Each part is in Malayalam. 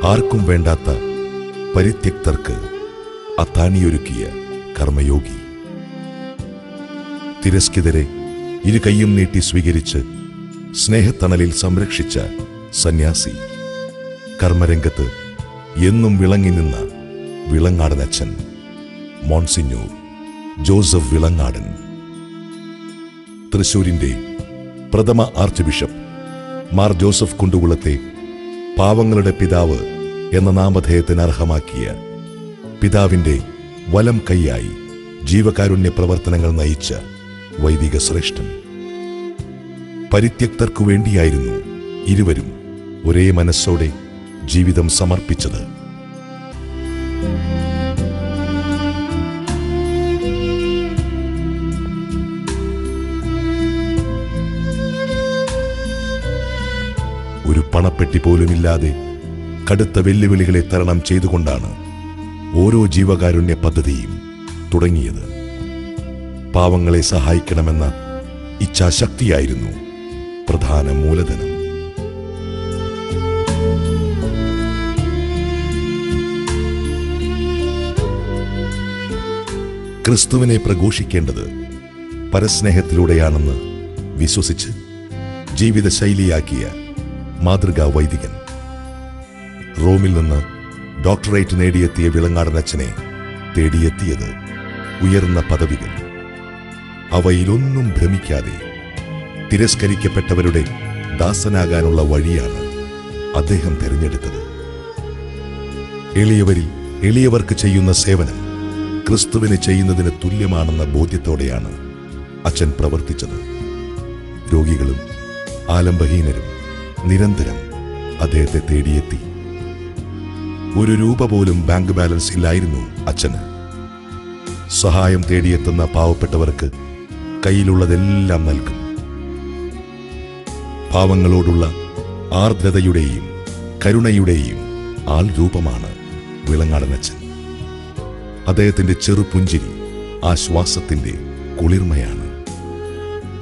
ആർക്കും വേണ്ടാത്ത പരിത്യക്തർക്ക് അത്താണിയൊരുക്കിയ കർമ്മയോഗി. തിരസ്കൃതരെ ഇരു കൈയും നീട്ടി സ്വീകരിച്ച് സ്നേഹത്തണലിൽ സംരക്ഷിച്ച സന്യാസി. കർമ്മരംഗത്ത് എന്നും വിളങ്ങി നിന്ന വിളങ്ങാടൻ അച്ഛൻ മോൺസിഞ്ഞൂർ ജോസഫ് വിളങ്ങാടൻ. തൃശൂരിന്റെ പ്രഥമ ആർച്ച് ബിഷപ്പ് മാർ ജോസഫ് കുണ്ടുകുളത്തെ പാവങ്ങളുടെ പിതാവ് എന്ന നാമധേയത്തിന് അർഹമാക്കിയ പിതാവിന്റെ വലം കൈയായി ജീവകാരുണ്യ പ്രവർത്തനങ്ങൾ നയിച്ച വൈദിക ശ്രേഷ്ഠൻ. പരിത്യക്തർക്കു വേണ്ടിയായിരുന്നു ഇരുവരും ഒരേ മനസ്സോടെ ജീവിതം സമർപ്പിച്ചത്. ഒരു പണപ്പെട്ടി പോലുമില്ലാതെ കടുത്ത വെല്ലുവിളികളെ തരണം ചെയ്തുകൊണ്ടാണ് ഓരോ ജീവകാരുണ്യ പദ്ധതിയും തുടങ്ങിയത്. പാവങ്ങളെ സഹായിക്കണമെന്ന ഇച്ഛാശക്തിയായിരുന്നു പ്രധാന മൂലധനം. ക്രിസ്തുവിനെ പ്രഘോഷിക്കേണ്ടത് പരസ്നേഹത്തിലൂടെയാണെന്ന് വിശ്വസിച്ച് ജീവിതശൈലിയാക്കിയ മാതൃകാ വൈദികൻ. റോമിൽ നിന്ന് ഡോക്ടറേറ്റ് നേടിയെത്തിയ വിളങ്ങാടൻ അച്ഛനെ തേടിയെത്തിയത് ഉയർന്ന പദവികൾ. അവയിലൊന്നും ഭ്രമിക്കാതെ തിരസ്കരിക്കപ്പെട്ടവരുടെ ദാസനാകാനുള്ള വഴിയാണ് അദ്ദേഹം തിരഞ്ഞെടുത്തത്. എളിയവർക്ക് ചെയ്യുന്ന സേവനം ക്രിസ്തുവിന് ചെയ്യുന്നതിന് തുല്യമാണെന്ന ബോധ്യത്തോടെയാണ് അച്ഛൻ പ്രവർത്തിച്ചത്. രോഗികളും ആലംബഹീനരും നിരന്തരം അദ്ദേഹത്തെ തേടിയെത്തി. ഒരു രൂപ പോലും ബാങ്ക് ബാലൻസ് ഇല്ലായിരുന്നു അച്ഛന്. സഹായം തേടിയെത്തുന്ന പാവപ്പെട്ടവർക്ക് കയ്യിലുള്ളതെല്ലാം നൽകും. പാവങ്ങളോടുള്ള ആർദ്രതയുടെയും കരുണയുടെയും ആൾ രൂപമാണ് വിളങ്ങാടൻ അച്ഛൻ. അദ്ദേഹത്തിന്റെ ചെറുപുഞ്ചിരി ആശ്വാസത്തിന്റെ കുളിർമയാണ്.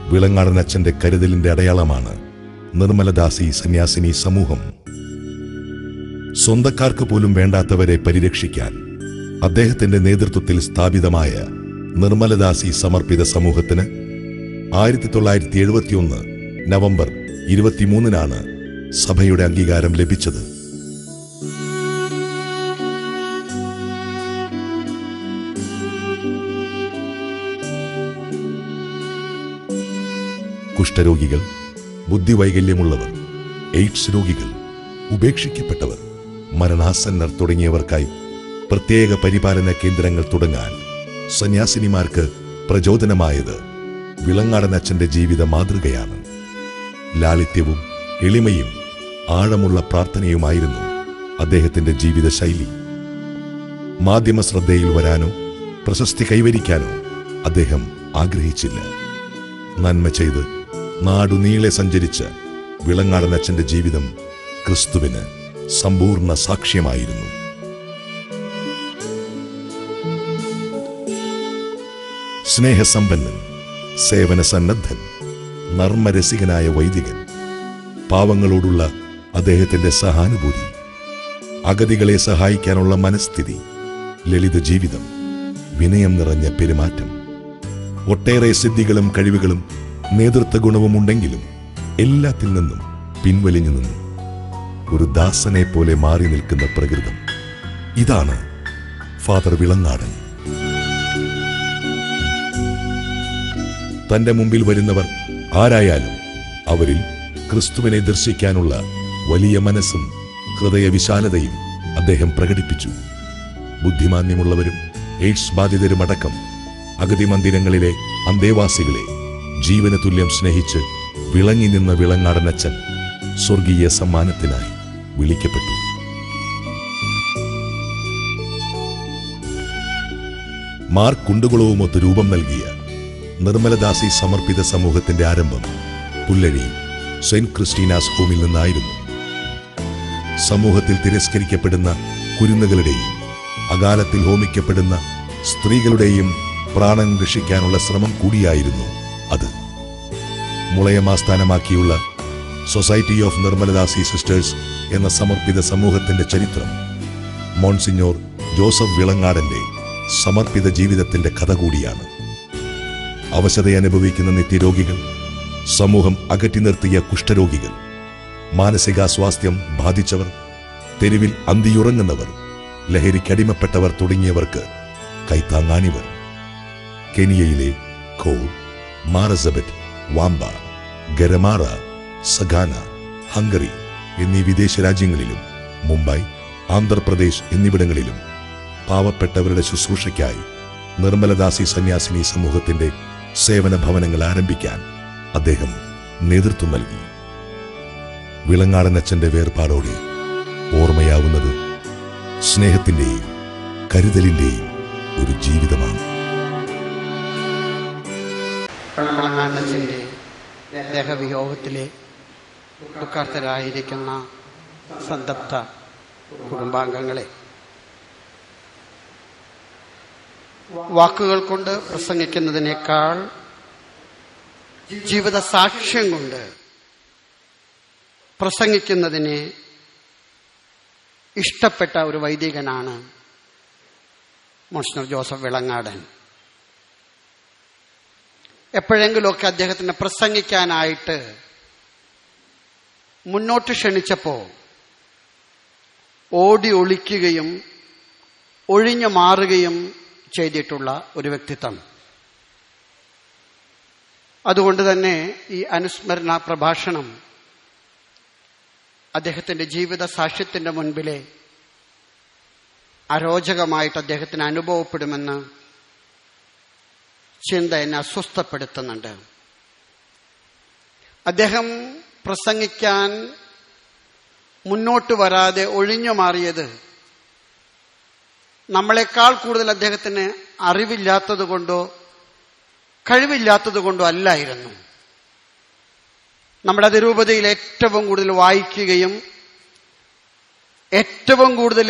വിളങ്ങാടൻ അച്ഛന്റെ കരുതലിന്റെ അടയാളമാണ് നിർമ്മലദാസി സന്യാസിനി സമൂഹം. സ്വന്തക്കാർക്ക് പോലും വേണ്ടാത്തവരെ പരിരക്ഷിക്കാൻ അദ്ദേഹത്തിന്റെ നേതൃത്വത്തിൽ സ്ഥാപിതമായ നിർമ്മലദാസി സമർപ്പിത സമൂഹത്തിന് 1971 നവംബർ 23 സഭയുടെ അംഗീകാരം ലഭിച്ചത്. കുഷ്ഠരോഗികൾ, ബുദ്ധിവൈകല്യമുള്ളവർ, എയ്ഡ്സ് രോഗികൾ, ഉപേക്ഷിക്കപ്പെട്ടവർ, മരണാസന്നർ തുടങ്ങിയവർക്കായി പ്രത്യേക പരിപാലന കേന്ദ്രങ്ങൾ തുടങ്ങാൻ സന്യാസിനിമാർക്ക് പ്രചോദനമായത് വിളങ്ങാടൻ അച്ഛന്റെ ജീവിത മാതൃകയാണ്. ലാളിത്യവും എളിമയും ആഴമുള്ള പ്രാർത്ഥനയുമായിരുന്നു അദ്ദേഹത്തിന്റെ ജീവിതശൈലി. മാധ്യമ ശ്രദ്ധയിൽ വരാനോ പ്രശസ്തി കൈവരിക്കാനോ അദ്ദേഹം ആഗ്രഹിച്ചില്ല. നന്മ ചെയ്ത് നാടുനീളെ സഞ്ചരിച്ച വിളങ്ങാടൻ അച്ഛന്റെ ജീവിതം ക്രിസ്തുവിന് സമ്പൂർണ്ണ സാക്ഷ്യമായിരുന്നു. സ്നേഹസമ്പന്നൻ, സേവന സന്നദ്ധൻ, നർമ്മരസികനായ വൈദികൻ. പാവങ്ങളോടുള്ള അദ്ദേഹത്തിന്റെ സഹാനുഭൂതി, അഗതികളെ സഹായിക്കാനുള്ള മനസ്ഥിതി, ലളിത ജീവിതം, വിനയം നിറഞ്ഞ പെരുമാറ്റം. ഒട്ടേറെ സിദ്ധികളും കഴിവുകളും നേതൃത്വ ഗുണവും ഉണ്ടെങ്കിലും എല്ലാത്തിൽ നിന്നും പിൻവലിഞ്ഞു നിന്നു ഒരു ദാസനെ പോലെ മാറി നിൽക്കുന്ന പ്രകൃതം. ഇതാണ് ഫാദർ വിളങ്ങാടൻ. തന്റെ മുമ്പിൽ വരുന്നവർ ആരായാലും അവരിൽ ക്രിസ്തുവിനെ ദർശിക്കാനുള്ള വലിയ മനസ്സും ഹൃദയവിശാലതയും അദ്ദേഹം പ്രകടിപ്പിച്ചു. ബുദ്ധിമാന്യമുള്ളവരും എയ്ഡ്സ് ബാധിതരുമടക്കം അഗതി മന്ദിരങ്ങളിലെ അന്തേവാസികളെ ജീവന തുല്യം സ്നേഹിച്ച് വിളങ്ങി നിന്ന വിളങ്ങാടൻ അച്ഛൻ സ്വർഗീയ സമ്മാനത്തിനായി വിളിക്കപ്പെട്ടു. മാർ കുണ്ടുകുളവുമൊത്ത് രൂപം നൽകിയ നിർമ്മലദാസി സമർപ്പിത സമൂഹത്തിന്റെ ആരംഭം പുല്ലഴി സെന്റ് ക്രിസ്റ്റീനാസ് ഹോമിൽ നിന്നായിരുന്നു. സമൂഹത്തിൽ തിരസ്കരിക്കപ്പെടുന്ന കുരുന്നുകളുടെയും അകാലത്തിൽ ഹോമിക്കപ്പെടുന്ന സ്ത്രീകളുടെയും പ്രാണൻ രക്ഷിക്കാനുള്ള ശ്രമം കൂടിയായിരുന്നു അത്. മുളയമാസ്ഥാനമാക്കിയുള്ള സൊസൈറ്റി ഓഫ് നിർമ്മലദാസി സിസ്റ്റേഴ്സ് എന്ന സമർപ്പിത സമൂഹത്തിന്റെ ചരിത്രം മോൺസിഞ്ഞോർ ജോസഫ് വിളങ്ങാടന്റെ സമർപ്പിത ജീവിതത്തിന്റെ കഥ കൂടിയാണ്. അവശതയനുഭവിക്കുന്ന നിത്യരോഗികൾ, സമൂഹം അകറ്റി നിർത്തിയ കുഷ്ഠരോഗികൾ, മാനസികാസ്വാസ്ഥ്യം ബാധിച്ചവർ, തെരുവിൽ അന്തിയുറങ്ങുന്നവർ, ലഹരിക്കടിമപ്പെട്ടവർ തുടങ്ങിയവർക്ക് കൈത്താങ്ങാനിവർ. കെനിയയിലെ ഖോർ, മാറസബറ്റ്, വാംബ, ഗരമാറ, സഗാന, ഹംഗറി എന്നീ വിദേശ രാജ്യങ്ങളിലും മുംബൈ, ആന്ധ്രാപ്രദേശ് എന്നിവിടങ്ങളിലും പാവപ്പെട്ടവരുടെ ശുശ്രൂഷയ്ക്കായി നിർമ്മലദാസി സന്യാസിനി സമൂഹത്തിന്റെ സേവന ഭവനങ്ങൾ ആരംഭിക്കാൻ അദ്ദേഹം നേതൃത്വം നൽകി. വിളങ്ങാടനച്ഛന്റെ വേർപാടോടെ ഓർമ്മയാവുന്നത് സ്നേഹത്തിന്റെയും കരുതലിന്റെയും ഒരു ജീവിതമാണ്. വിളങ്ങാടനച്ഛന്റെ ദേഹവിയോഗത്തിലെ ദുഃഖാർത്തരായിരിക്കുന്ന സന്തപ്ത കുടുംബാംഗങ്ങളെ, വാക്കുകൾ കൊണ്ട് പ്രസംഗിക്കുന്നതിനേക്കാൾ ജീവിത സാക്ഷ്യം കൊണ്ട് പ്രസംഗിക്കുന്നതിന് ഇഷ്ടപ്പെട്ട ഒരു വൈദികനാണ് മോൺസിഞ്ഞോർ ജോസഫ് വിളങ്ങാടൻ. എപ്പോഴെങ്കിലുമൊക്കെ അദ്ദേഹത്തിന് പ്രസംഗിക്കാനായിട്ട് മുന്നോട്ട് ക്ഷണിച്ചപ്പോൾ ഓടി ഒളിക്കുകയും ഒഴിഞ്ഞു മാറുകയും ചെയ്തിട്ടുള്ള ഒരു വ്യക്തിത്വം. അതുകൊണ്ട് തന്നെ ഈ അനുസ്മരണ പ്രഭാഷണം അദ്ദേഹത്തിന്റെ ജീവിത സാക്ഷ്യത്തിന്റെ മുൻപിലെ അരോചകമായിട്ട് അദ്ദേഹത്തിന് അനുഭവപ്പെടുമെന്ന് ചിന്ത എന്നെ അസ്വസ്ഥപ്പെടുത്തുന്നുണ്ട്. അദ്ദേഹം പ്രസംഗിക്കാൻ മുന്നോട്ട് വരാതെ ഒഴിഞ്ഞു മാറിയത് നമ്മളെക്കാൾ കൂടുതൽ അദ്ദേഹത്തിന് അറിവില്ലാത്തതുകൊണ്ടോ കഴിവില്ലാത്തതുകൊണ്ടോ അല്ലായിരുന്നു. നമ്മുടെ അതിരൂപതയിൽ ഏറ്റവും കൂടുതൽ വായിക്കുകയും ഏറ്റവും കൂടുതൽ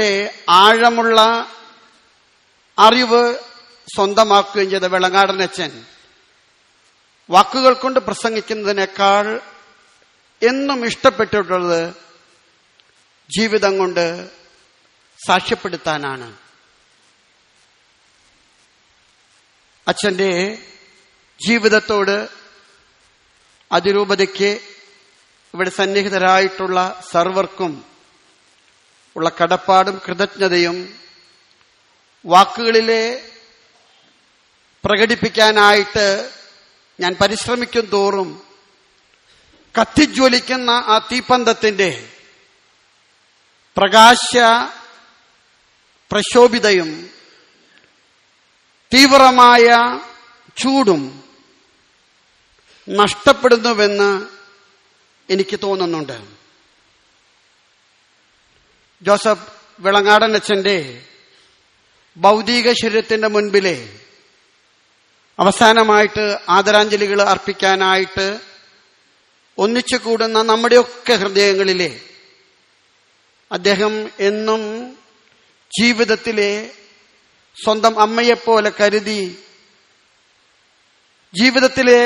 ആഴമുള്ള അറിവ് സ്വന്തമാക്കുകയും ചെയ്ത വിളങ്ങാടനച്ഛൻ വാക്കുകൾ കൊണ്ട് പ്രസംഗിക്കുന്നതിനേക്കാൾ എന്നും ഇഷ്ടപ്പെട്ടിട്ടുള്ളത് ജീവിതം കൊണ്ട് സാക്ഷ്യപ്പെടുത്താനാണ്. അച്ഛന്റെ ജീവിതത്തോട് അതിരൂപതയ്ക്ക് ഇവിടെ സന്നിഹിതരായിട്ടുള്ള സർവർക്കും ഉള്ള കടപ്പാടും കൃതജ്ഞതയും വാക്കുകളിലെ പ്രകടിപ്പിക്കാനായിട്ട് ഞാൻ പരിശ്രമിക്കും തോറും കത്തിജ്വലിക്കുന്ന ആ തീപ്പന്തത്തിന്റെ പ്രകാശ പ്രശോഭിതയും തീവ്രമായ ചൂടും നഷ്ടപ്പെടുന്നുവെന്ന് എനിക്ക് തോന്നുന്നുണ്ട്. ജോസഫ് വിളങ്ങാടനച്ഛന്റെ ഭൗതിക ശരീരത്തിന്റെ മുൻപിലെ അവസാനമായിട്ട് ആദരാഞ്ജലികൾ അർപ്പിക്കാനായിട്ട് ഒന്നിച്ചു കൂടുന്ന നമ്മുടെയൊക്കെ ഹൃദയങ്ങളിലെ അദ്ദേഹം എന്നും ജീവിതത്തിലെ സ്വന്തം അമ്മയെപ്പോലെ കരുതി ജീവിതത്തിലെ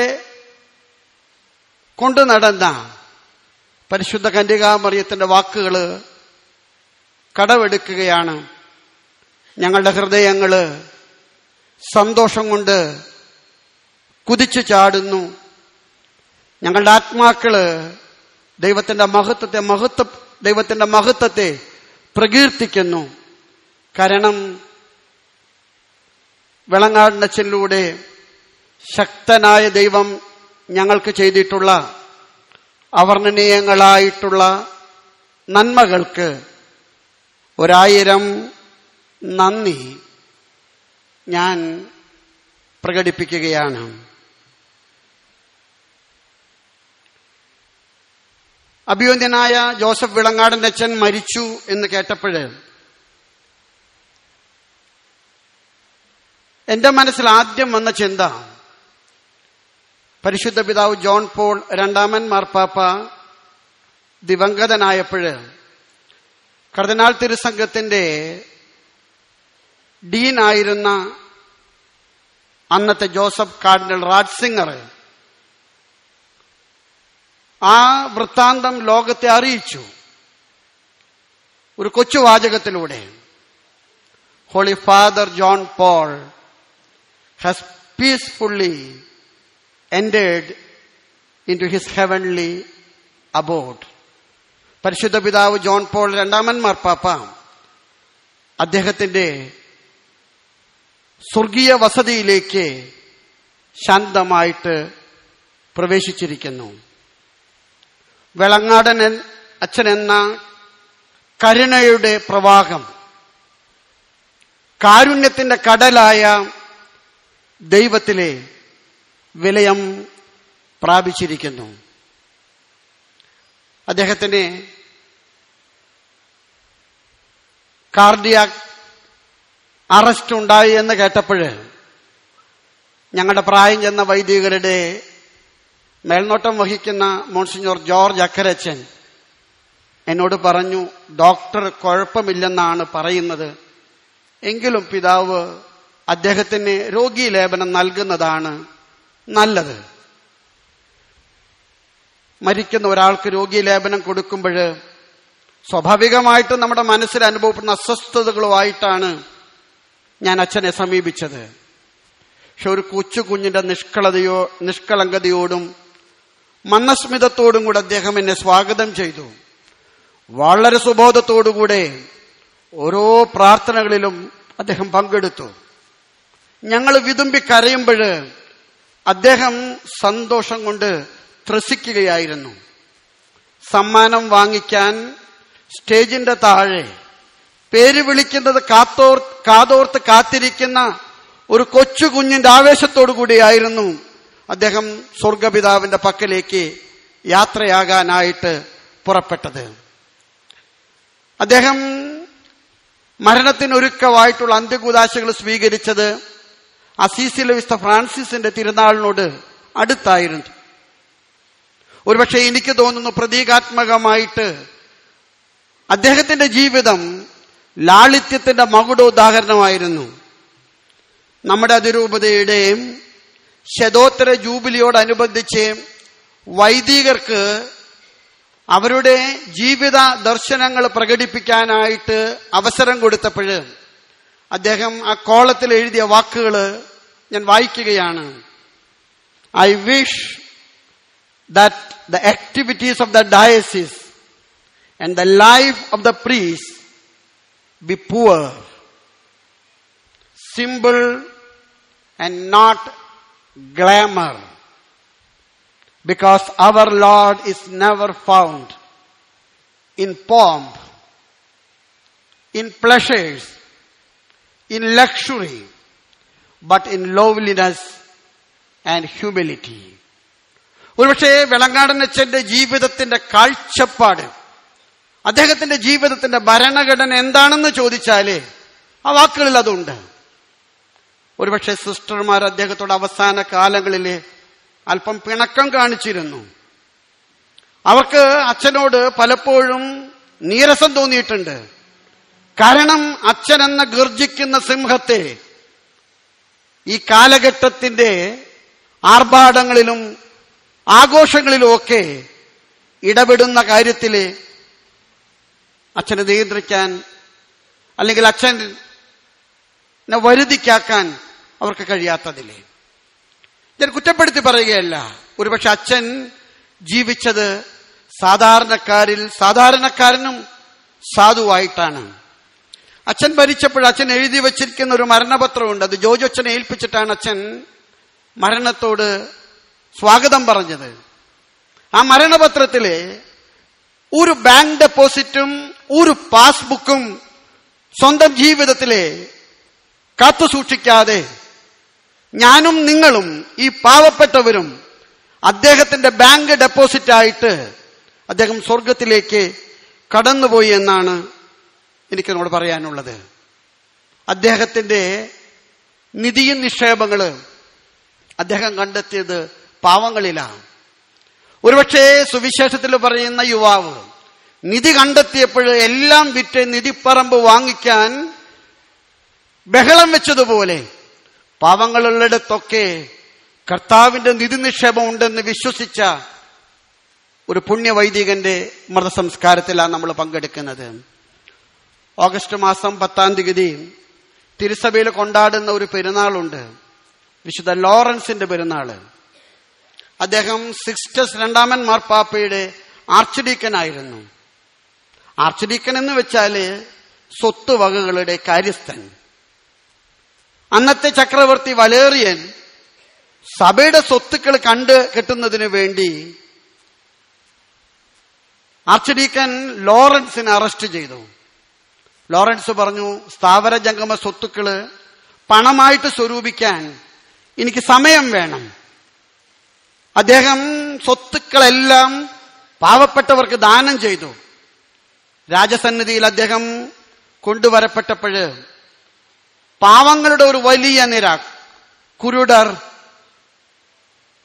കൊണ്ടു നടന്ന പരിശുദ്ധ കന്യകാമറിയത്തിന്റെ വാക്കുകൾ കടമെടുക്കുകയാണ്. ഞങ്ങളുടെ ഹൃദയങ്ങള് സന്തോഷം കൊണ്ട് കുതിച്ചു ചാടുന്നു. ഞങ്ങളുടെ ആത്മാക്കള് ദൈവത്തിന്റെ മഹത്വത്തെ പ്രകീർത്തിക്കുന്നു. കാരണം വിളങ്ങാടനച്ഛനിലൂടെ ശക്തനായ ദൈവം ഞങ്ങൾക്ക് ചെയ്തിട്ടുള്ള അവർണ്ണനീയങ്ങളായിട്ടുള്ള നന്മകൾക്ക് 1000 നന്ദി ഞാൻ പ്രകടിപ്പിക്കുകയാണ്. അഭിവന്ദ്യനായ ജോസഫ് വിളങ്ങാടനച്ഛൻ മരിച്ചു എന്ന് കേട്ടപ്പോൾ എന്റെ മനസ്സിൽ ആദ്യം വന്ന ചിന്ത, പരിശുദ്ധ പിതാവ് ജോൺ പോൾ രണ്ടാമൻ മാർപ്പാപ്പ ദിവംഗതനായപ്പോൾ കർദിനാൾ തിരുസംഘത്തിന്റെ ഡീനായിരുന്ന അന്നത്തെ ജോസഫ് കാർഡിനൽ റാറ്റ്സിംഗർ ആ വൃത്താന്തം ലോകത്തെ അറിയിച്ചു ഒരു കൊച്ചു വാചകത്തിലൂടെ. Holy Father John Paul has peacefully entered into his heavenly abode. പരിശുദ്ധ പിതാവ് ജോൺ പോൾ രണ്ടാമൻ മാർപ്പാപ്പ അദ്ദേഹത്തിന്റെ സ്വർഗീയ വസതിയിലേക്ക് ശാന്തമായിട്ട് പ്രവേശിച്ചിരിക്കുന്നു. വെളങ്ങാടൻ അച്ഛൻ എന്ന കരുണയുടെ പ്രവാഹം, കാരുണ്യത്തിന്റെ കടലായ ദൈവത്തിലെ വിലയം പ്രാപിച്ചിരിക്കുന്നു. അദ്ദേഹത്തിന് കാർഡിയാക് അറസ്റ്റ് ഉണ്ടായി എന്ന് കേട്ടപ്പോൾ ഞങ്ങളുടെ പ്രായം ചെന്ന വൈദികരുടെ മേൽനോട്ടം വഹിക്കുന്ന മോൺസിഞ്ഞോർ ജോർജ് അക്കരച്ചൻ എന്നോട് പറഞ്ഞു, ഡോക്ടർ കുഴപ്പമില്ലെന്നാണ് പറയുന്നത്, എങ്കിലും പിതാവ് അദ്ദേഹത്തിന് രോഗീ ലേപനം നൽകുന്നതാണ് നല്ലത്. മരിക്കുന്ന ഒരാൾക്ക് രോഗീ ലേപനം കൊടുക്കുമ്പോൾ സ്വാഭാവികമായിട്ടും നമ്മുടെ മനസ്സിൽ അനുഭവപ്പെടുന്ന അസ്വസ്ഥതകളുമായിട്ടാണ് ഞാൻ അച്ഛനെ സമീപിച്ചത്. പക്ഷെ ഒരു കൊച്ചു കുഞ്ഞിന്റെ നിഷ്കളങ്കതയോടും മന്ദസ്മിതത്തോടും കൂടെ അദ്ദേഹം എന്നെ സ്വാഗതം ചെയ്തു. വളരെ സുബോധത്തോടുകൂടെ ഓരോ പ്രാർത്ഥനകളിലും അദ്ദേഹം പങ്കെടുത്തു. ഞങ്ങൾ വിതുമ്പി കരയുമ്പോൾ അദ്ദേഹം സന്തോഷം കൊണ്ട് ത്രസിക്കുകയായിരുന്നു. സമ്മാനം വാങ്ങിക്കാൻ സ്റ്റേജിന്റെ താഴെ പേര് വിളിക്കുന്നത് കാതോർത്ത് കാത്തിരിക്കുന്ന ഒരു കൊച്ചു കുഞ്ഞിന്റെ ആവേശത്തോടു കൂടിയായിരുന്നു അദ്ദേഹം സ്വർഗപിതാവിന്റെ പക്കലേക്ക് യാത്രയാകാനായിട്ട് പുറപ്പെട്ടത്. അദ്ദേഹം മരണത്തിനൊരുക്കമായിട്ടുള്ള അന്ത്യകൂദാശകൾ സ്വീകരിച്ചത് അസീസിലെ വിശുദ്ധ ഫ്രാൻസിസിന്റെ തിരുനാളിനോട് അടുത്തായിരുന്നു. ഒരുപക്ഷെ എനിക്ക് തോന്നുന്നു പ്രതീകാത്മകമായിട്ട് അദ്ദേഹത്തിന്റെ ജീവിതം ലാളിത്യത്തിന്റെ മകുടോദാഹരണമായിരുന്നു. നമ്മുടെ അതിരൂപതയുടെ ശതോത്തര ജൂബിലിയോടനുബന്ധിച്ച് വൈദികർക്ക് അവരുടെ ജീവിത ദർശനങ്ങൾ പ്രകടിപ്പിക്കാനായിട്ട് അവസരം കൊടുത്തപ്പോൾ അദ്ദേഹം ആ കോളത്തിൽ എഴുതിയ വാക്കുകൾ ഞാൻ വായിക്കുകയാണ്. I wish that the activities of the diocese and the life of the priest be poor, simple and not glamour, because our Lord is never found in pomp, in pleasures, in luxury, but in lowliness and humility. ഒരുപക്ഷെ വെളങ്ങാടൻ അച്ഛന്റെ ജീവിതത്തിന്റെ കാഴ്ചപ്പാട്, അദ്ദേഹത്തിന്റെ ജീവിതത്തിന്റെ ഭരണഘടന എന്താണെന്ന് ചോദിച്ചാല് ആ വാക്കുകളിൽ അതുണ്ട്. ഒരുപക്ഷെ സിസ്റ്റർമാർ അദ്ദേഹത്തോട് അവസാന കാലങ്ങളിൽ അല്പം പിണക്കം കാണിച്ചിരുന്നു. അവർക്ക് അച്ഛനോട് പലപ്പോഴും നീരസം തോന്നിയിട്ടുണ്ട്. കാരണം അച്ഛൻ എന്ന ഗർജിക്കുന്ന സിംഹത്തെ ഈ കാലഘട്ടത്തിന്റെ ആർഭാടങ്ങളിലും ആഘോഷങ്ങളിലുമൊക്കെ ഇടപെടുന്ന കാര്യത്തിൽ അച്ഛനെ നിയന്ത്രിക്കാൻ അല്ലെങ്കിൽ അച്ഛനെ വരുതിക്കാക്കാൻ അവർക്ക് കഴിയാത്തതില്ലേ. ഞാൻ കുറ്റപ്പെടുത്തി പറയുകയല്ല. ഒരുപക്ഷെ അച്ഛൻ ജീവിച്ചത് സാധാരണക്കാരനും സാധുവായിട്ടാണ്. അച്ഛൻ ഭരിച്ചപ്പോൾ അച്ഛൻ എഴുതി വച്ചിരിക്കുന്ന ഒരു മരണപത്രമുണ്ട്. അത് ജോജു അച്ഛനെ ഏൽപ്പിച്ചിട്ടാണ് അച്ഛൻ മരണത്തോട് സ്വാഗതം പറഞ്ഞത്. ആ മരണപത്രത്തില് ഒരു ബാങ്ക് ഡെപ്പോസിറ്റും ഒരു പാസ്ബുക്കും സ്വന്തം ജീവിതത്തിലെ കാത്തു സൂക്ഷിക്കാതെ ഞാനും നിങ്ങളും ഈ പാവപ്പെട്ടവരും അദ്ദേഹത്തിന്റെ ബാങ്ക് ഡെപ്പോസിറ്റായിട്ട് അദ്ദേഹം സ്വർഗത്തിലേക്ക് കടന്നുപോയി എന്നാണ് എനിക്കെന്നോട് പറയാനുള്ളത്. അദ്ദേഹത്തിന്റെ നിധിയും നിക്ഷേപങ്ങള് അദ്ദേഹം കണ്ടെത്തിയത് പാവങ്ങളിലാണ്. ഒരുപക്ഷെ സുവിശേഷത്തിൽ പറയുന്ന യുവാവ് നിധി കണ്ടെത്തിയപ്പോൾ എല്ലാം വിറ്റ് നിധിപ്പറമ്പ് വാങ്ങിക്കാൻ ബഹളം വെച്ചതുപോലെ പാവങ്ങളുള്ളിടത്തൊക്കെ കർത്താവിന്റെ നിധി നിക്ഷേപം ഉണ്ടെന്ന് വിശ്വസിച്ച ഒരു പുണ്യവൈദികന്റെ മൃതസംസ്കാരത്തിലാണ് നമ്മൾ പങ്കെടുക്കുന്നത്. ഓഗസ്റ്റ് മാസം 10-ാം തീയതി തിരുസഭയിൽ കൊണ്ടാടുന്ന ഒരു പെരുന്നാളുണ്ട്, വിശുദ്ധ ലോറൻസിന്റെ പെരുന്നാള്. അദ്ദേഹം സിക്സ്റ്റസ് 2-ാമൻ മാർപ്പാപ്പയുടെ ആർച്ച് ഡീക്കനായിരുന്നു. ആർച്ച് ഡീക്കൻ എന്ന് വെച്ചാല് സ്വത്ത് വകകളുടെ കാര്യസ്ഥൻ. അന്നത്തെ ചക്രവർത്തി വലേറിയൻ സഭയുടെ സ്വത്തുക്കൾ കണ്ട് കെട്ടുന്നതിന് വേണ്ടി ആർച്ച് ഡീക്കൻ ലോറൻസിനെ അറസ്റ്റ് ചെയ്തു. ലോറൻസ് പറഞ്ഞു, സ്ഥാവര ജംഗമ സ്വത്തുക്കള് പണമായിട്ട് സ്വരൂപിക്കാൻ എനിക്ക് സമയം വേണം. അദ്ദേഹം സ്വത്തുക്കളെല്ലാം പാവപ്പെട്ടവർക്ക് ദാനം ചെയ്തു. രാജസന്നിധിയിൽ അദ്ദേഹം കൊണ്ടുവരപ്പെട്ടപ്പോഴ് പാവങ്ങളുടെ ഒരു വലിയ നിര, കുരുടർ,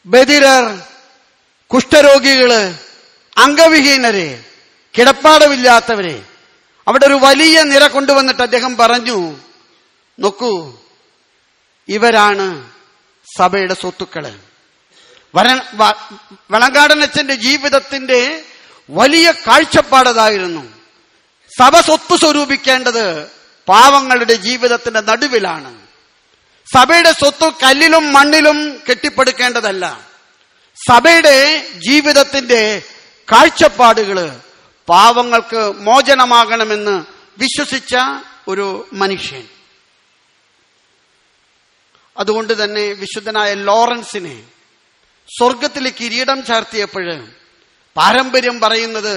ബധിരർ, കുഷ്ഠരോഗികള്, അംഗവിഹീനരെ, കിടപ്പാടമില്ലാത്തവരെ, അവിടെ ഒരു വലിയ നിര കൊണ്ടുവന്നിട്ട് അദ്ദേഹം പറഞ്ഞു, നോക്കൂ, ഇവരാണ് സഭയുടെ സ്വത്തുക്കള്. വെളങ്കാടനച്ഛന്റെ ജീവിതത്തിന്റെ വലിയ കാഴ്ചപ്പാടതായിരുന്നു. സഭ സ്വത്ത് സ്വരൂപിക്കേണ്ടത് പാവങ്ങളുടെ ജീവിതത്തിന്റെ നടുവിലാണ്. സഭയുടെ സ്വത്ത് കല്ലിലും മണ്ണിലും കെട്ടിപ്പടുക്കേണ്ടതല്ല. സഭയുടെ ജീവിതത്തിന്റെ കാഴ്ചപ്പാടുകള് പാവങ്ങൾക്ക് മോചനമാകണമെന്ന് വിശ്വസിച്ച ഒരു മനുഷ്യൻ. അതുകൊണ്ട് തന്നെ വിശുദ്ധനായ ലോറൻസിനെ സ്വർഗത്തിലെ കിരീടം ചാർത്തിയപ്പോഴ് പാരമ്പര്യം പറയുന്നത്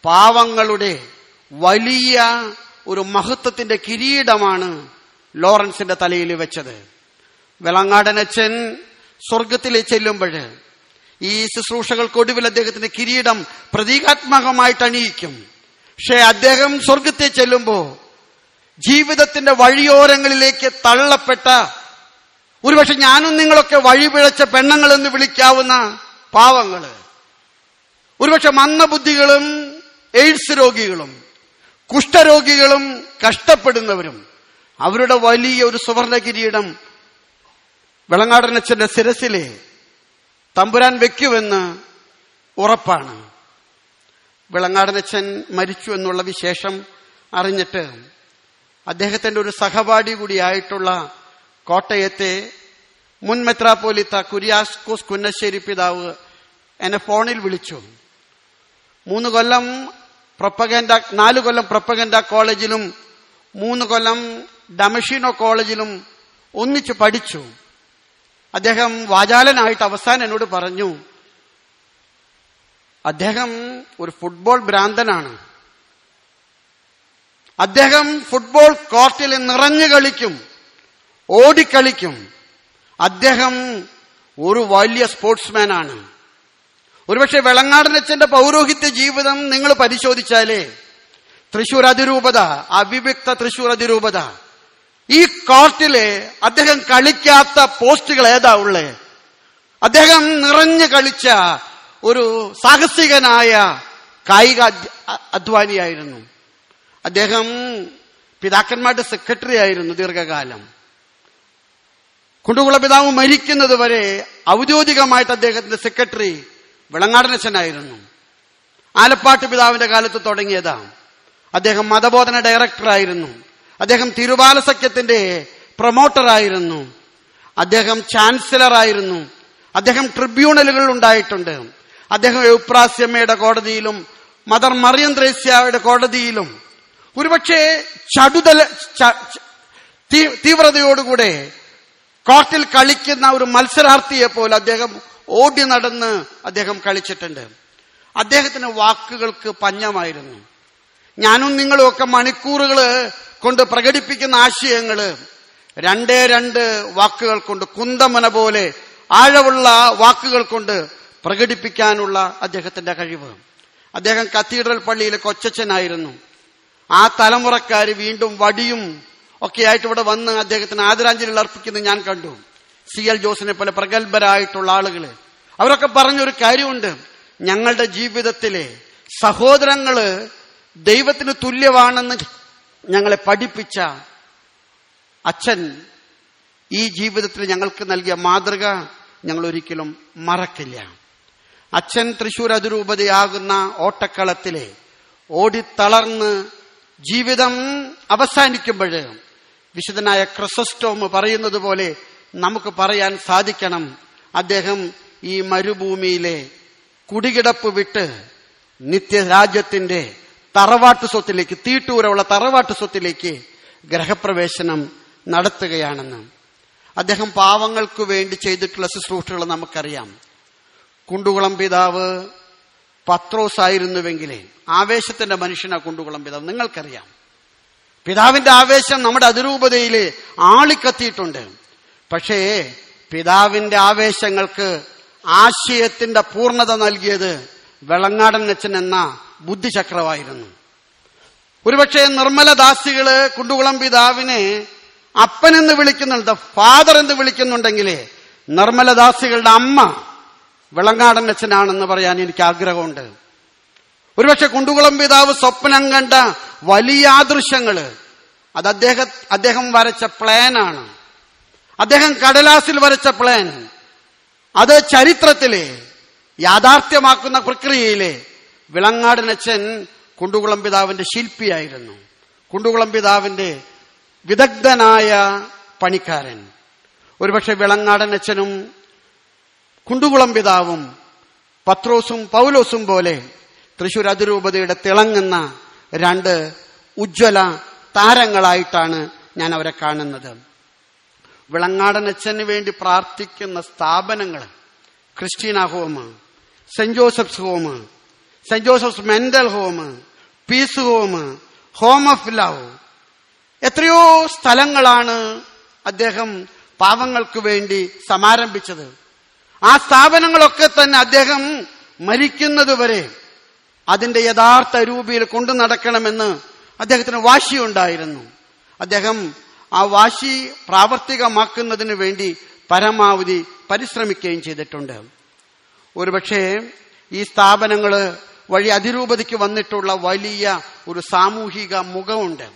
പാവങ്ങളുടെ വലിയ ഒരു മഹത്വത്തിന്റെ കിരീടമാണ് ലോറൻസിന്റെ തലയിൽ വെച്ചത്. വെളങ്ങാടനച്ഛൻ സ്വർഗത്തിലേക്ക് ചെല്ലുമ്പോൾ ഈ ശുശ്രൂഷകൾക്കൊടുവിൽ അദ്ദേഹത്തിന്റെ കിരീടം പ്രതീകാത്മകമായിട്ട് അണിയിക്കും. പക്ഷെ അദ്ദേഹം സ്വർഗത്തിൽ ചെല്ലുമ്പോ ജീവിതത്തിന്റെ വഴിയോരങ്ങളിലേക്ക് തള്ളപ്പെട്ട, ഒരുപക്ഷെ ഞാനും നിങ്ങളൊക്കെ വഴിപിഴച്ച പെണ്ണുങ്ങളെന്ന് വിളിക്കാവുന്ന പാവങ്ങള്, ഒരുപക്ഷെ മന്ദബുദ്ധികളും എയ്ഡ്സ് രോഗികളും കുഷ്ഠരോഗികളും കഷ്ടപ്പെടുന്നവരും, അവരുടെ വലിയ ഒരു സുവർണ കിരീടം വെളങ്ങാടനച്ഛന്റെ ശിരസിലെ തമ്പുരാൻ വെക്കുമെന്ന് ഉറപ്പാണ്. വെളങ്ങാടനച്ഛൻ മരിച്ചു എന്നുള്ള വിശേഷം അറിഞ്ഞിട്ട് അദ്ദേഹത്തിന്റെ ഒരു സഹപാഠി കൂടിയായിട്ടുള്ള കോട്ടയത്തെ മുൻ മെത്രാപ്പോലിത്ത കുര്യാക്കോസ് കുന്നശ്ശേരി പിതാവ് എന്നെ ഫോണിൽ വിളിച്ചു. 4 കൊല്ലം പ്രൊപ്പഗൻഡ കോളേജിലും 3 കൊല്ലം ഡമഷീനോ കോളേജിലും ഒന്നിച്ച് പഠിച്ചു. അദ്ദേഹം വാചാലനായിട്ട് അവസാനം എന്നോട് പറഞ്ഞു, അദ്ദേഹം ഒരു ഫുട്ബോൾ ഭ്രാന്തനാണ്. അദ്ദേഹം ഫുട്ബോൾ കോർട്ടിൽ നിറഞ്ഞു കളിക്കും, ഓടിക്കളിക്കും. അദ്ദേഹം ഒരു വലിയ സ്പോർട്സ്മാൻ ആണ്. ഒരുപക്ഷെ വെളങ്ങാടനച്ഛന്റെ പൗരോഹിത്യ ജീവിതം നിങ്ങൾ പരിശോധിച്ചാലേ തൃശൂർ അതിരൂപത, അവിഭക്ത തൃശൂർ അതിരൂപത, ഈ കോർട്ടില് അദ്ദേഹം കളിക്കാത്ത പോസ്റ്റുകൾ ഏതാ ഉള്ളേ? അദ്ദേഹം നിറഞ്ഞു കളിച്ച ഒരു സാഹസികനായ കായിക അധ്വാനിയായിരുന്നു. അദ്ദേഹം പിതാക്കന്മാരുടെ സെക്രട്ടറി ആയിരുന്നു ദീർഘകാലം. കുണ്ടുകുള പിതാവ് മരിക്കുന്നത് വരെ ഔദ്യോഗികമായിട്ട് അദ്ദേഹത്തിന്റെ സെക്രട്ടറി വെളങ്ങാടനച്ഛനായിരുന്നു. ആലപ്പാട്ട് പിതാവിന്റെ കാലത്ത് തുടങ്ങിയതാ. അദ്ദേഹം മതബോധന ഡയറക്ടറായിരുന്നു. അദ്ദേഹം തിരുവാല സഖ്യത്തിന്റെ പ്രൊമോട്ടറായിരുന്നു. അദ്ദേഹം ചാൻസലറായിരുന്നു. അദ്ദേഹം ട്രിബ്യൂണലുകൾ ഉണ്ടായിട്ടുണ്ട്. അദ്ദേഹം എപ്രാസ്യമ്മയുടെ കോടതിയിലും മദർ മറിയം ത്രേസ്യയുടെ കോടതിയിലും ഒരുപക്ഷെ തീവ്രതയോടുകൂടെ കോർട്ടിൽ കളിക്കുന്ന ഒരു മത്സരാർത്ഥിയെ പോലെ അദ്ദേഹം ഓടി നടന്ന് അദ്ദേഹം കളിച്ചിട്ടുണ്ട്. അദ്ദേഹത്തിന് വാക്കുകൾക്ക് പഞ്ഞമായിരുന്നു. ഞാനും നിങ്ങളും ഒക്കെ മണിക്കൂറുകൾ കൊണ്ട് പ്രകടിപ്പിക്കുന്ന ആശയങ്ങള് 2 വാക്കുകൾ കൊണ്ട്, കുന്തമന പോലെ ആഴമുള്ള വാക്കുകൾ കൊണ്ട് പ്രകടിപ്പിക്കാനുള്ള അദ്ദേഹത്തിന്റെ കഴിവ്. അദ്ദേഹം കത്തീഡ്രൽ പള്ളിയിലെ കൊച്ചച്ഛനായിരുന്നു. ആ തലമുറക്കാര് വീണ്ടും വടിയും ഒക്കെ ആയിട്ട് ഇവിടെ വന്ന് അദ്ദേഹത്തിന് ആദരാഞ്ജലികൾ അർപ്പിക്കുന്നത് ഞാൻ കണ്ടു. CL ജോസിനെ പോലെ പ്രഗത്ഭരായിട്ടുള്ള ആളുകള്, അവരൊക്കെ പറഞ്ഞൊരു കാര്യമുണ്ട്, ഞങ്ങളുടെ ജീവിതത്തിലെ സഹോദരങ്ങള് ദൈവത്തിന് തുല്യമാണെന്ന് ഞങ്ങളെ പഠിപ്പിച്ച അച്ഛൻ ഈ ജീവിതത്തിൽ ഞങ്ങൾക്ക് നൽകിയ മാതൃക ഞങ്ങൾ ഒരിക്കലും മറക്കില്ല. അച്ഛൻ തൃശൂർ അതിരൂപതയാകുന്ന ഓട്ടക്കളത്തിലെ ഓടിത്തളർന്ന് ജീവിതം അവസാനിക്കുമ്പോൾ വിശുദ്ധനായ ക്രിസോസ്റ്റോം പറയുന്നത് പോലെ നമുക്ക് പറയാൻ സാധിക്കണം, അദ്ദേഹം ഈ മരുഭൂമിയിലെ കുടികിടപ്പ് വിട്ട് നിത്യരാജ്യത്തിന്റെ തറവാട്ട് സ്വത്തിലേക്ക്, തീട്ടൂരമുള്ള തറവാട്ട് സ്വത്തിലേക്ക് ഗ്രഹപ്രവേശനം നടത്തുകയാണെന്ന്. അദ്ദേഹം പാവങ്ങൾക്ക് വേണ്ടി ചെയ്തിട്ടുള്ള ശുശ്രൂഷകൾ നമുക്കറിയാം. കുണ്ടുകുളം പിതാവ് പത്രോസ് ആയിരുന്നുവെങ്കിലേ, ആവേശത്തിന്റെ മനുഷ്യനാ കുണ്ടുകുളം പിതാവ്, നിങ്ങൾക്കറിയാം. പിതാവിന്റെ ആവേശം നമ്മുടെ അതിരൂപതയില് ആളിക്കത്തിയിട്ടുണ്ട്. പക്ഷേ പിതാവിന്റെ ആവേശങ്ങൾക്ക് ആശയത്തിന്റെ പൂർണ്ണത നൽകിയത് വെളങ്ങാടൻ അച്ഛൻ എന്ന ബുദ്ധിചക്രമായിരുന്നു. ഒരുപക്ഷെ നിർമ്മലദാസികള് കുണ്ടുകുളം പിതാവിനെ അപ്പനെന്ന് വിളിക്കുന്നുണ്ട്, ഫാദർ എന്ന് വിളിക്കുന്നുണ്ടെങ്കിലേ നിർമ്മലദാസികളുടെ അമ്മ വെളങ്ങാടൻ അച്ഛനാണെന്ന് പറയാൻ എനിക്ക് ആഗ്രഹമുണ്ട്. ഒരുപക്ഷെ കുണ്ടുകുളം പിതാവ് സ്വപ്നം കണ്ട വലിയ ആദൃശ്യങ്ങള് അത് അദ്ദേഹം വരച്ച പ്ലാനാണ്. അദ്ദേഹം കടലാസിൽ വരച്ച പ്ലാൻ അത് ചരിത്രത്തിലെ യാഥാർത്ഥ്യമാക്കുന്ന പ്രക്രിയയിലെ വെളങ്ങാടൻ അച്ഛൻ കുണ്ടുകുളം പിതാവിന്റെ ശില്പിയായിരുന്നു. കുണ്ടുകുളം പിതാവിന്റെ വിദഗ്ധനായ പണിക്കാരൻ. ഒരുപക്ഷെ വെളങ്ങാടൻ അച്ഛനും കുണ്ടുകുളം പിതാവും പത്രോസും പൗലോസും പോലെ തൃശൂർ അതിരൂപതയുടെ തിളങ്ങുന്ന രണ്ട് ഉജ്ജ്വല താരങ്ങളായിട്ടാണ് ഞാൻ അവരെ കാണുന്നത്. വെളങ്ങാടൻ അച്ഛന് വേണ്ടി പ്രാർത്ഥിക്കുന്ന സ്ഥാപനങ്ങൾ Christina home, saint Joseph's home, saint Joseph's mental home, peace home, home of love, എത്രയോ സ്ഥലങ്ങളാണ് അദ്ദേഹം പാവങ്ങൾക്ക് വേണ്ടി സമാരംഭിച്ചത്. ആ സ്ഥാപനങ്ങളൊക്കെ തന്നെ അദ്ദേഹം മരിക്കുന്നതുവരെ അതിന്റെ യഥാർത്ഥ രൂപയിൽ കൊണ്ടു നടക്കണമെന്ന് അദ്ദേഹത്തിന് വാശിയുണ്ടായിരുന്നു. അദ്ദേഹം ആ വാശി പ്രാവർത്തികമാക്കുന്നതിന് വേണ്ടി പരമാവധി പരിശ്രമിക്കുകയും ചെയ്തിട്ടുണ്ട്. ഒരുപക്ഷെ ഈ സ്ഥാപനങ്ങൾ വഴി അതിരൂപതയ്ക്ക് വന്നിട്ടുള്ള വലിയ ഒരു സാമൂഹിക മുഖമുണ്ട്.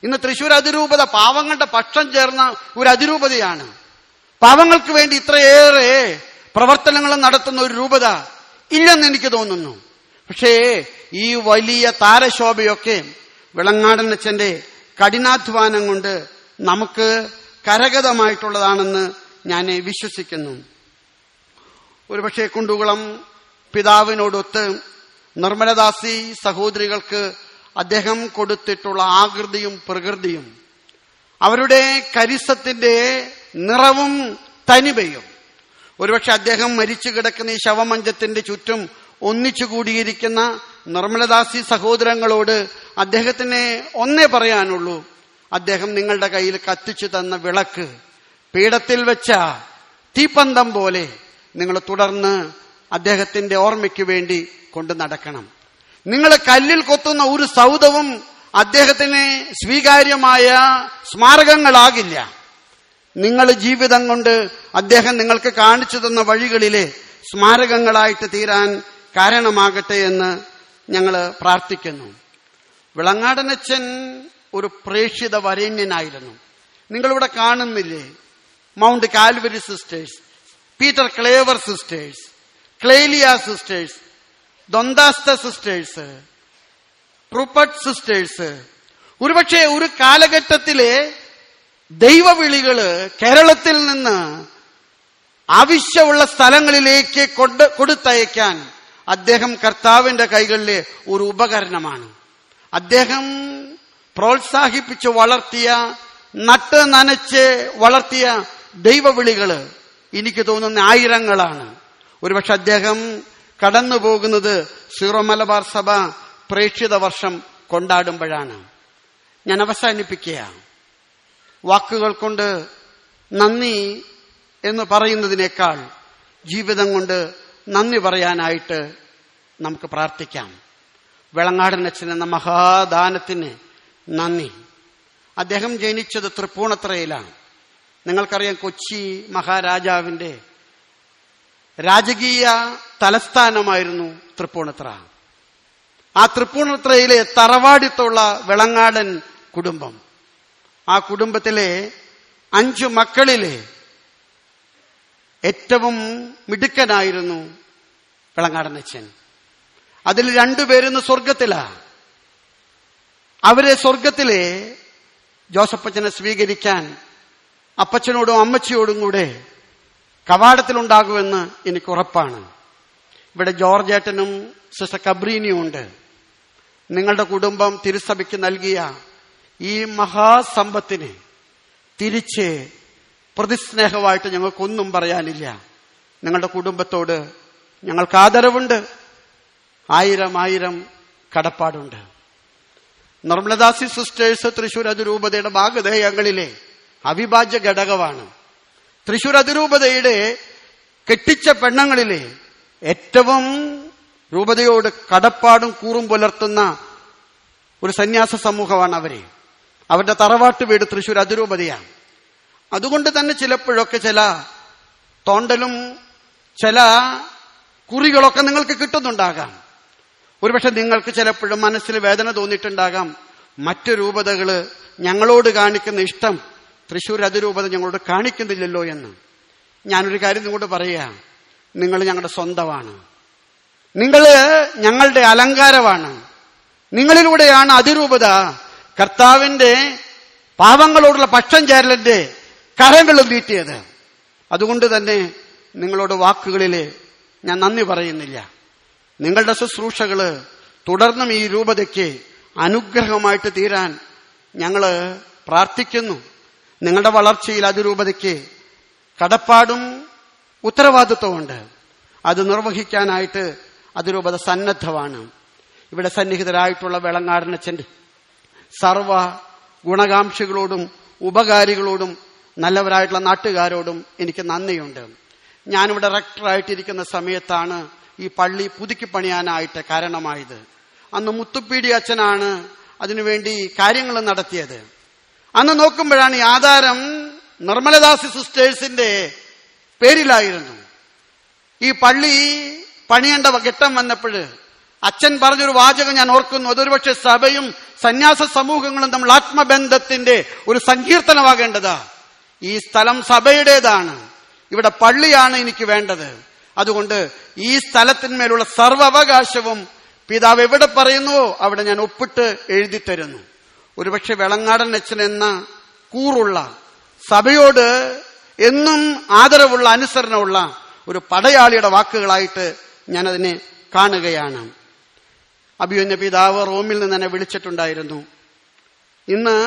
ഇന്ന് തൃശൂർ അതിരൂപത പാവങ്ങളുടെ പക്ഷം ചേർന്ന ഒരു അതിരൂപതയാണ്. പാവങ്ങൾക്ക് വേണ്ടി ഇത്രയേറെ പ്രവർത്തനങ്ങൾ നടത്തുന്ന ഒരു രൂപത ഇല്ലെന്ന് എനിക്ക് തോന്നുന്നു. പക്ഷേ ഈ വലിയ താരശോഭയൊക്കെ വെളങ്ങാടൻ അച്ഛന്റെ കഠിനാധ്വാനം കൊണ്ട് നമുക്ക് കരഗതമായിട്ടുള്ളതാണെന്ന് ഞാൻ വിശ്വസിക്കുന്നു. ഒരുപക്ഷെ കുണ്ടുകുളം പിതാവിനോടൊത്ത് നിർമ്മലദാസി സഹോദരികൾക്ക് അദ്ദേഹം കൊടുത്തിട്ടുള്ള ആകൃതിയും പ്രകൃതിയും അവരുടെ കരിസത്തിന്റെ നിറവും തനിമയും, ഒരുപക്ഷെ അദ്ദേഹം മരിച്ചു കിടക്കുന്ന ഈ ശവമഞ്ചത്തിന്റെ ചുറ്റും ഒന്നിച്ചുകൂടിയിരിക്കുന്ന നിർമ്മലദാസി സഹോദരങ്ങളോട് അദ്ദേഹത്തിന് ഒന്നേ പറയാനുള്ളൂ, അദ്ദേഹം നിങ്ങളുടെ കയ്യിൽ കത്തിച്ചു തന്ന വിളക്ക് പീഠത്തിൽ വെച്ച തീപ്പന്തം പോലെ നിങ്ങൾ തുടർന്ന് അദ്ദേഹത്തിന്റെ ഓർമ്മയ്ക്ക് വേണ്ടി കൊണ്ടു നടക്കണം. നിങ്ങൾ കല്ലിൽ കൊത്തുന്ന ഒരു സൗധവും അദ്ദേഹത്തിന് സ്വീകാര്യമായ സ്മാരകങ്ങളാകില്ല. നിങ്ങൾ ജീവിതം കൊണ്ട് അദ്ദേഹം നിങ്ങൾക്ക് കാണിച്ചു തന്ന വഴികളിലെ സ്മാരകങ്ങളായിട്ട് തീരാൻ കാരണമാകട്ടെ എന്ന് ഞങ്ങൾ പ്രാർത്ഥിക്കുന്നു. വെളങ്ങാടനച്ഛൻ ഒരു പ്രേക്ഷിത വരേണ്യനായിരുന്നു. നിങ്ങളിവിടെ കാണുന്നില്ലേ, Mount Calvary sisters, Peter Claver sisters, Clelia sisters, ദൊന്താസ്ത സിസ്റ്റേഴ്സ്, ട്രൂപ്പട്ട് സിസ്റ്റേഴ്സ്. ഒരുപക്ഷെ ഒരു കാലഘട്ടത്തിലെ ദൈവവിളികള് കേരളത്തിൽ നിന്ന് ആവശ്യമുള്ള സ്ഥലങ്ങളിലേക്ക് കൊടുത്തയക്കാൻ അദ്ദേഹം കർത്താവിന്റെ കൈകളിലെ ഒരു ഉപകരണമാണ്. അദ്ദേഹം പ്രോത്സാഹിപ്പിച്ച് വളർത്തിയ, നട്ട് നനച്ച് വളർത്തിയ ദൈവവിളികള് എനിക്ക് തോന്നുന്ന ആയിരങ്ങളാണ്. ഒരുപക്ഷെ അദ്ദേഹം കടന്നു പോകുന്നത് സീറോ മലബാർ സഭ പ്രേക്ഷിത വർഷം കൊണ്ടാടുമ്പോഴാണ്. ഞാൻ അവസാനിപ്പിക്കുക. വാക്കുകൾ കൊണ്ട് നന്ദി എന്ന് പറയുന്നതിനേക്കാൾ ജീവിതം കൊണ്ട് നന്ദി പറയാനായിട്ട് നമുക്ക് പ്രാർത്ഥിക്കാം. വെളങ്ങാടനച്ഛൻ എന്ന മഹാദാനത്തിന് നന്ദി. അദ്ദേഹം ജനിച്ചത് തൃപ്പൂണിത്തുറയിലാണ്. നിങ്ങൾക്കറിയാം, കൊച്ചി മഹാരാജാവിന്റെ രാജകീയ തലസ്ഥാനമായിരുന്നു തൃപ്പൂണിത്തുറ. ആ തൃപ്പൂണിത്തുറയിലെ തറവാടിത്തുള്ള വെളങ്ങാടൻ കുടുംബം, ആ കുടുംബത്തിലെ 5 മക്കളിലെ ഏറ്റവും മിടുക്കനായിരുന്നു വിളങ്ങാടനച്ഛൻ. അതിൽ 2 പേരിന്ന് സ്വർഗത്തിലാ. അവരെ സ്വർഗത്തിലെ ജോസഫച്ചനെ സ്വീകരിക്കാൻ അപ്പച്ചനോടും അമ്മച്ചിയോടും കൂടെ കവാടത്തിലുണ്ടാകുമെന്ന് എനിക്ക് ഉറപ്പാണ്. ഇവിടെ ജോർജേട്ടനും സിസ്റ്റർ കബ്രീനിയും ഉണ്ട്. നിങ്ങളുടെ കുടുംബം തിരുസഭയ്ക്ക് നൽകിയ ഈ മഹാസമ്പത്തിനെ തിരിച്ച് പ്രതിസ്നേഹമായിട്ട് ഞങ്ങൾക്കൊന്നും പറയാനില്ല. നിങ്ങളുടെ കുടുംബത്തോട് ഞങ്ങൾക്ക് ആദരവുണ്ട്, 1000 കടപ്പാടുണ്ട്. നിർമ്മലദാസി സിസ്റ്റേഴ്സ് തൃശൂർ അതിരൂപതയുടെ ഭാഗധേയങ്ങളിലെ അവിഭാജ്യ ഘടകമാണ്. തൃശൂർ അതിരൂപതയുടെ കെട്ടിച്ച പെണ്ണുങ്ങളിലെ ഏറ്റവും രൂപതയോട് കടപ്പാടും കൂറും പുലർത്തുന്ന ഒരു സന്യാസ സമൂഹമാണ് അവരെ. അവരുടെ തറവാട്ട് വീട് തൃശൂർ അതിരൂപതയാണ്. അതുകൊണ്ട് തന്നെ ചിലപ്പോഴൊക്കെ ചില തോണ്ടലും ചില കുറികളൊക്കെ നിങ്ങൾക്ക് കിട്ടുന്നുണ്ടാകാം. ഒരുപക്ഷെ നിങ്ങൾക്ക് ചിലപ്പോഴും മനസ്സിൽ വേദന തോന്നിയിട്ടുണ്ടാകാം. മറ്റു രൂപതകള് ഞങ്ങളോട് കാണിക്കുന്ന ഇഷ്ടം തൃശൂർ അതിരൂപത ഞങ്ങളോട് കാണിക്കുന്നില്ലല്ലോ എന്ന്. ഞാനൊരു കാര്യം നിങ്ങളോട് പറയാ, നിങ്ങൾ ഞങ്ങളുടെ സ്വന്തമാണ്. നിങ്ങൾ ഞങ്ങളുടെ അലങ്കാരമാണ്. നിങ്ങളിലൂടെയാണ് അതിരൂപത കർത്താവിന്റെ പാവങ്ങളോടുള്ള പക്ഷം ചേരലിന്റെ കരങ്ങളും നീട്ടിയത്. അതുകൊണ്ട് തന്നെ നിങ്ങളോട് വാക്കുകളിൽ ഞാൻ നന്ദി പറയുന്നില്ല. നിങ്ങളുടെ ശുശ്രൂഷകള് തുടർന്നും ഈ രൂപതയ്ക്ക് അനുഗ്രഹമായിട്ട് തീരാൻ ഞങ്ങൾ പ്രാർത്ഥിക്കുന്നു. നിങ്ങളുടെ വളർച്ചയിൽ അതിരൂപതയ്ക്ക് കടപ്പാടും ഉത്തരവാദിത്വമുണ്ട്. അത് നിർവഹിക്കാനായിട്ട് അതിരൂപത സന്നദ്ധമാണ്. ഇവിടെ സന്നിഹിതരായിട്ടുള്ള വിളങ്ങാടനച്ഛൻ്റെ സർവ ഗുണകാംക്ഷികളോടും ഉപകാരികളോടും നല്ലവരായിട്ടുള്ള നാട്ടുകാരോടും എനിക്ക് നന്ദിയുണ്ട്. ഞാനിവിടെ റെക്ടറായിട്ടിരിക്കുന്ന സമയത്താണ് ഈ പള്ളി പുതുക്കി പണിയാനായിട്ട് കാരണമായത്. അന്ന് മുത്തുപ്പീടി അച്ഛനാണ് അതിനുവേണ്ടി കാര്യങ്ങൾ നടത്തിയത്. അന്ന് നോക്കുമ്പോഴാണ് ഈ ആധാരം നിർമ്മലദാസി സിസ്റ്റേഴ്സിന്റെ പേരിലായിരുന്നു. ഈ പള്ളി പണിയേണ്ട ഘട്ടം വന്നപ്പോൾ അച്ഛൻ പറഞ്ഞൊരു വാചകം ഞാൻ ഓർക്കുന്നു. അതൊരു പക്ഷെ സഭയും സന്യാസ സമൂഹങ്ങളും തമ്മിൽ ആത്മബന്ധത്തിന്റെ ഒരു സങ്കീർത്തനമാകേണ്ടതാ. ഈ സ്ഥലം സഭയുടേതാണ്, ഇവിടെ പള്ളിയാണ് എനിക്ക് വേണ്ടത്. അതുകൊണ്ട് ഈ സ്ഥലത്തിന്മേലുള്ള സർവ്വ അവകാശവും പിതാവ് എവിടെ പറയുന്നുവോ അവിടെ ഞാൻ ഒപ്പിട്ട് എഴുതി തരുന്നു. ഒരുപക്ഷെ വിളങ്ങാടൻ അച്ഛൻ എന്ന കൂറുള്ള സഭയോട് എന്നും ആദരവുള്ള അനുസരണമുള്ള ഒരു പടയാളിയുടെ വാക്കുകളായിട്ട് ഞാനതിനെ കാണുകയാണ്. അഭിമന്യ പിതാവ് റോമിൽ നിന്ന് എന്നെ വിളിച്ചിട്ടുണ്ടായിരുന്നു. ഇന്ന്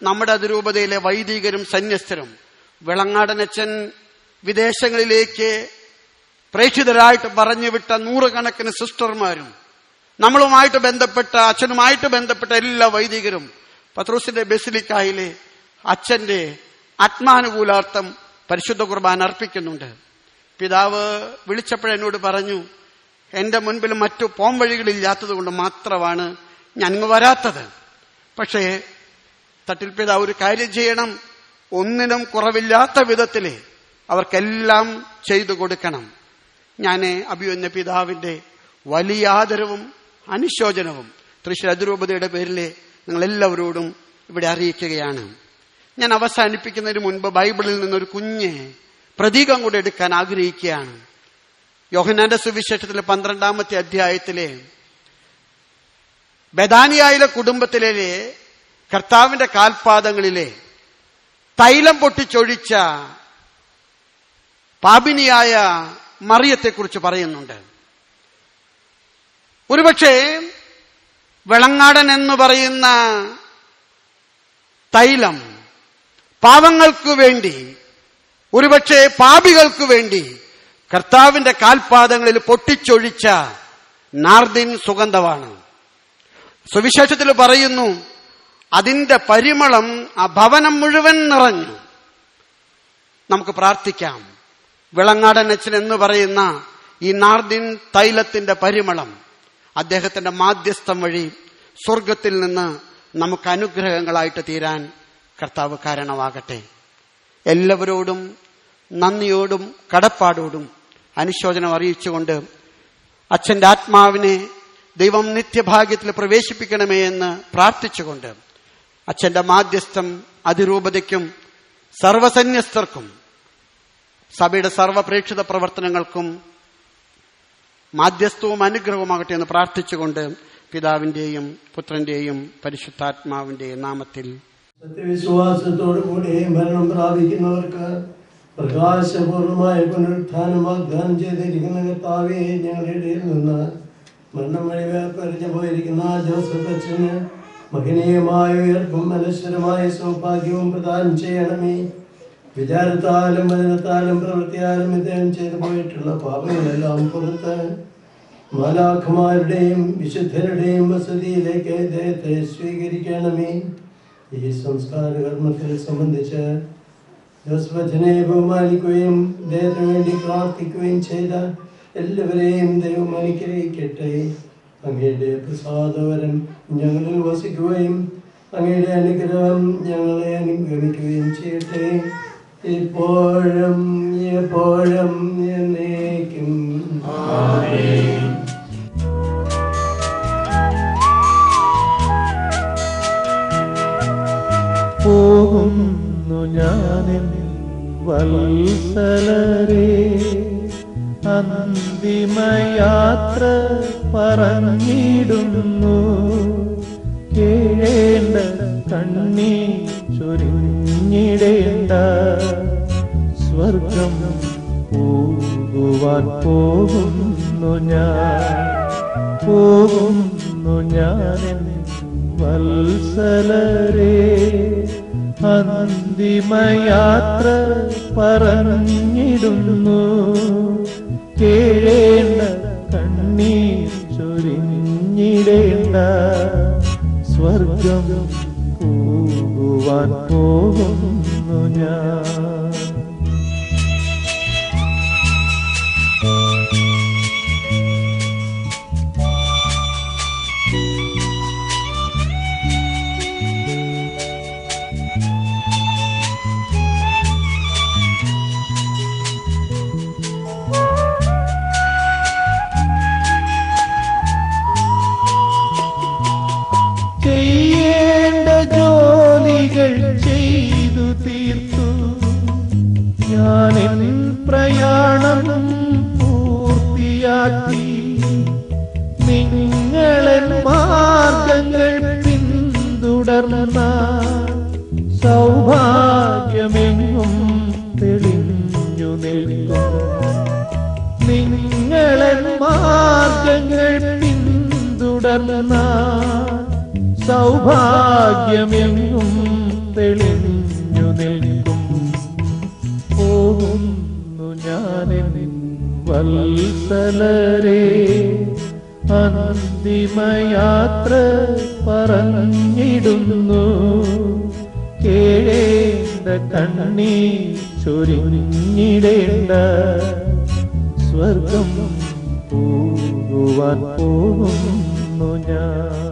നമ്മുടെ അതിരൂപതയിലെ വൈദികരും സന്യസ്തരും വിളങ്ങാടനച്ഛൻ വിദേശങ്ങളിലേക്ക് പ്രേക്ഷിതരായിട്ട് പറഞ്ഞുവിട്ട 100 കണക്കിന് സിസ്റ്റർമാരും നമ്മളുമായിട്ട് ബന്ധപ്പെട്ട അച്ഛനുമായിട്ട് ബന്ധപ്പെട്ട എല്ലാ വൈദികരും പത്രോസിന്റെ ബസിലിക്കായിലെ അച്ഛന്റെ ആത്മാനുകൂലാർത്ഥം പരിശുദ്ധ കുർബാന അർപ്പിക്കുന്നുണ്ട്. പിതാവ് വിളിച്ചപ്പോഴെന്നോട് പറഞ്ഞു, എന്റെ മുൻപിൽ മറ്റു പോംവഴികളില്ലാത്തത് കൊണ്ട് മാത്രമാണ് ഞാൻ ഇങ്ങ് വരാത്തത്. പക്ഷേ തട്ടിൽ പിതാവ് ഒരു കാര്യം ചെയ്യണം, ഒന്നിനും കുറവില്ലാത്ത വിധത്തിൽ അവർക്കെല്ലാം ചെയ്തു കൊടുക്കണം. ഞാൻ അഭിമന്യ പിതാവിന്റെ വലിയ ആദരവും അനുശോചനവും തൃശ്ശൂർ അതിരൂപതയുടെ പേരിൽ നിങ്ങളെല്ലാവരോടും ഇവിടെ അറിയിക്കുകയാണ്. ഞാൻ അവസാനിപ്പിക്കുന്നതിന് മുൻപ് ബൈബിളിൽ നിന്നൊരു കുഞ്ഞ് പ്രതീകം കൂടെ എടുക്കാൻ ആഗ്രഹിക്കുകയാണ്. യോഹന്നാന്റെ സുവിശേഷത്തിലെ 12-ാമത്തെ അധ്യായത്തിലെ ബെഥാനിയായിലെ കുടുംബത്തിലെ കർത്താവിന്റെ കാൽപാദങ്ങളിലെ തൈലം പൊട്ടിച്ചൊഴിച്ച പാപിനിയായ മറിയത്തെക്കുറിച്ച് പറയുന്നുണ്ട്. ഒരുപക്ഷെ വിളങ്ങാടൻ എന്ന് പറയുന്ന തൈലം പാവങ്ങൾക്ക് വേണ്ടി, ഒരുപക്ഷെ പാപികൾക്ക് വേണ്ടി കർത്താവിന്റെ കാൽപാദങ്ങളിൽ പൊട്ടിച്ചൊഴിച്ച നാർദിൻ സുഗന്ധമാണ്. സുവിശേഷത്തിൽ പറയുന്നു, അതിന്റെ പരിമളം ആ ഭവനം മുഴുവൻ നിറഞ്ഞു. നമുക്ക് പ്രാർത്ഥിക്കാം, വിളങ്ങാടൻ അച്ഛൻ എന്ന് പറയുന്ന ഈ നാർദിൻ തൈലത്തിന്റെ പരിമളം അദ്ദേഹത്തിന്റെ മാധ്യസ്ഥം വഴി സ്വർഗത്തിൽ നിന്ന് നമുക്ക് അനുഗ്രഹങ്ങളായിട്ട് തീരാൻ കർത്താവ് കാരണമാകട്ടെ. എല്ലാവരോടും നന്ദിയോടും കടപ്പാടോടും അനുശോചനം അറിയിച്ചുകൊണ്ട് അച്ഛന്റെ ആത്മാവിനെ ദൈവം നിത്യഭാഗ്യത്തിൽ പ്രവേശിപ്പിക്കണമേ എന്ന് പ്രാർത്ഥിച്ചുകൊണ്ട് അച്ഛന്റെ മാധ്യസ്ഥം അതിരൂപതയ്ക്കും സർവസന്യസ്തർക്കും സഭയുടെ സർവപ്രേക്ഷിത പ്രവർത്തനങ്ങൾക്കും മാധ്യസ്ഥവും അനുഗ്രഹവുമാകട്ടെ എന്ന് പ്രാർത്ഥിച്ചുകൊണ്ട് പിതാവിന്റെയും പുത്രന്റെയും പരിശുദ്ധാത്മാവിന്റെയും നാമത്തിൽ. സത്യവിശ്വാസത്തോടു കൂടി മരണം പ്രാപിക്കുന്നവർക്ക് പ്രകാശപൂർണമായ പുനരുത്ഥാനം വാഗ്ദാനം ചെയ്തിരിക്കുന്ന കർത്താവേ, ഞങ്ങളുടെ ഇടയിൽ നിന്ന് മരണം വഴി വേർപരിഞ്ഞു പോയിരിക്കുന്ന ജോസഫ് അച്ഛന് മഹനീയമായ ഉയർപ്പും അനശ്വരമായ സൗഭാഗ്യവും പ്രദാനം ചെയ്യണമേ. വിചാരത്താലും വചനത്താലും പ്രവൃത്തിയാലും ഇദ്ദേഹം ചെയ്തു പോയിട്ടുള്ള പാപങ്ങളെല്ലാം പുറത്ത് മാലാഖമാരുടെയും വിശുദ്ധരുടെയും വസതിയിലേക്ക് ഇദ്ദേഹത്തെ സ്വീകരിക്കണമേ. ഈ സംസ്കാര കർമ്മത്തിൽ സംബന്ധിച്ച് ജോസഫ് അച്ഛനെ ബഹുമാനിക്കുകയും ഇദ്ദേഹത്തിന് വേണ്ടി പ്രാർത്ഥിക്കുകയും ചെയ്ത എല്ലാവരെയും ദൈവം അനുഗ്രഹിക്കട്ടെ. അങ്ങയുടെ പ്രസാദവരം ഞങ്ങളിൽ വസിക്കുകയും അങ്ങയുടെ അനുഗ്രഹം ഞങ്ങളെ അനുഗമിക്കുകയും ചെയ്യട്ടെ, ഇപ്പോഴും എപ്പോഴും എന്നേക്കും. പോകുന്നു ഞാനെൻ വത്സലരേ, അന്തിമയാത്ര പറഞ്ഞിടുന്നു. കേഴേണ്ട കണ്ണീർ ചൊരിഞ്ഞിടേണ്ട, സ്വർഗം പോകുവാൻ പോകുന്നു ഞാനെൻ വത്സലരേ, അന്തിമയാത്ര പറഞ്ഞിടുന്നു. കേഴേണ്ട കണ്ണീർ ചൊരിഞ്ഞിടേണ്ട, സ്വർഗം പോകുവാൻ പോകുന്നു ഞാൻ. ചെയ്യേണ്ട ജോലികൾ ചെയ്തു തീർത്തു, ഞാനെൻ പ്രയാണം പൂർത്തിയാക്കി. നിങ്ങളൻ മാർഗങ്ങൾ പിന്തുടർന്ന, സൗഭാഗ്യമെങ്ങും തെളിഞ്ഞു നിൽക്കും. നിങ്ങളൻ മാർഗങ്ങൾ പിന്തുടർന്ന, സൗഭാഗ്യമെങ്ങും തെളിഞ്ഞു നിൽക്കും. പോകുന്നു ഞാനെൻ വത്സലരേ, അന്തിമയാത്ര പറഞ്ഞിടുന്നു. കേഴേണ്ട കണ്ണീർ ചൊരിഞ്ഞിടേണ്ട, സ്വർഗം പോകുവാൻ പോകുന്നു ഞാൻ.